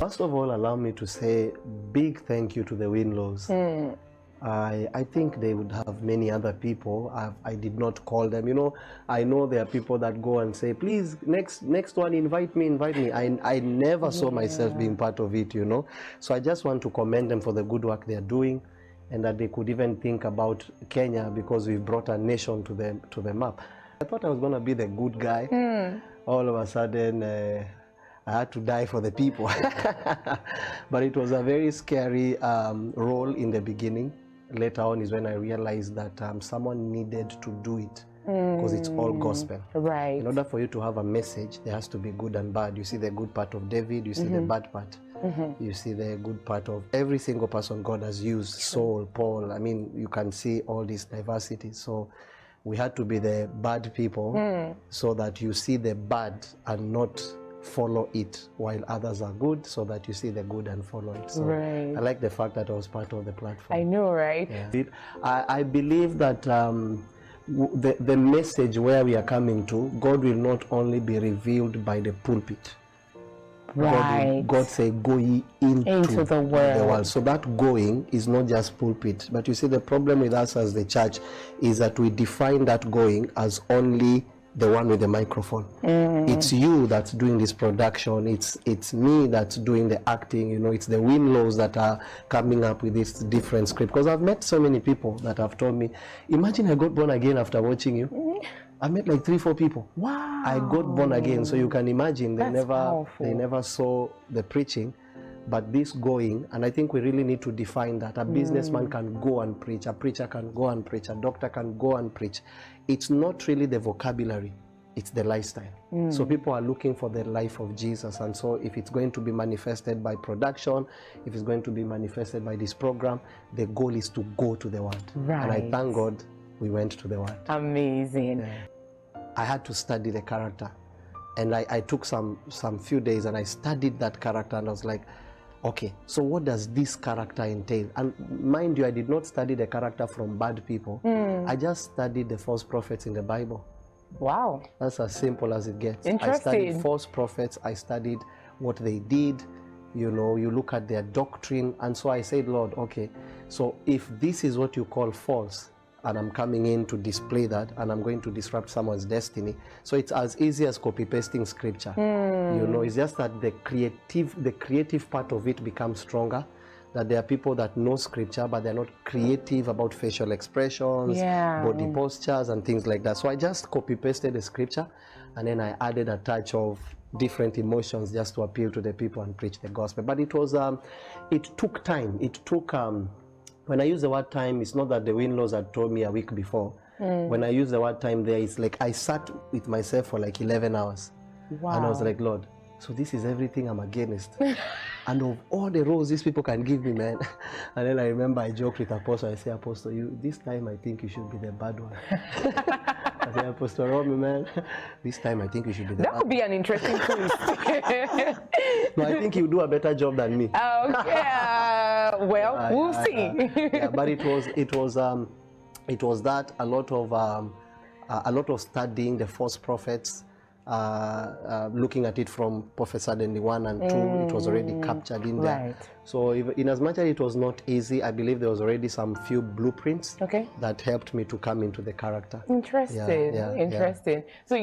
First of all, allow me to say big thank you to the Winlows. I think they would have many other people. I did not call them. You know, I know there are people that go and say, please, next one, invite me. I never saw myself being part of it, you know. So I just want to commend them for the good work they are doing, and that they could even think about Kenya because we've brought a nation to the map. I thought I was going to be the good guy. All of a sudden, I had to die for the people. But it was a very scary role in the beginning. Later on is when I realized that someone needed to do it because it's all gospel. Right. In order for you to have a message, there has to be good and bad. You see the good part of David, you see the bad part. You see the good part of every single person God has used, Saul, Paul. I mean, you can see all this diversity. So we had to be the bad people so that you see the bad and not follow it, while others are good, so that you see the good and follow it. So right. I like the fact that I was part of the platform. I know, right? Yeah. I believe that the message where we are coming to, God will not only be revealed by the pulpit. Right. God said, go ye into the world. So that going is not just pulpit. But you see, the problem with us as the church is that we define that going as only the one with the microphone. It's you that's doing this production. It's me that's doing the acting. You know, it's the Winlows that are coming up with this different script. Because I've met so many people that have told me, imagine I got born again after watching you. I met like 3-4 people. Wow. I got born again. So you can imagine they That's never saw the preaching. But this going, and I think we really need to define that. A businessman can go and preach, a preacher can go and preach, a doctor can go and preach. It's not really the vocabulary, it's the lifestyle. So people are looking for the life of Jesus. And so if it's going to be manifested by production, if it's going to be manifested by this program, the goal is to go to the world. Right. And I thank God we went to the world. Amazing. Yeah. I had to study the character. And I took some few days and I studied that character, and I was like, okay, so what does this character entail? And mind you, I did not study the character from bad people. I just studied the false prophets in the Bible. Wow. That's as simple as it gets. Interesting. I studied false prophets. I studied what they did. You know, you look at their doctrine. And so I said, Lord, okay, so if this is what you call false, and I'm coming in to display that, and I'm going to disrupt someone's destiny. So it's as easy as copy-pasting scripture. You know, it's just that the creative part of it becomes stronger. That there are people that know scripture, but they're not creative about facial expressions, body postures, and things like that. So I just copy-pasted the scripture, and then I added a touch of different emotions just to appeal to the people and preach the gospel. But it was, it took time. It took, when I use the word time, it's not that the Winlows had told me a week before. When I use the word time there, it's like I sat with myself for like 11 hours. Wow. And I was like, Lord, so this is everything I'm against. And of all the roles these people can give me, man. And then I remember I joked with Apostle. I say, Apostle, this time I think you should be the bad one. I say, Apostle Romy, man, this time I think you should be the bad one. That would be an interesting twist. No, I think you do a better job than me. Okay. Well, we'll see. Yeah, but it was that a lot of studying the false prophets, looking at it from Prophet Suddenly 1 and 2, it was already captured in there. Right. So in as much as it was not easy, I believe there was already some few blueprints that helped me to come into the character. Interesting. Yeah. Interesting. So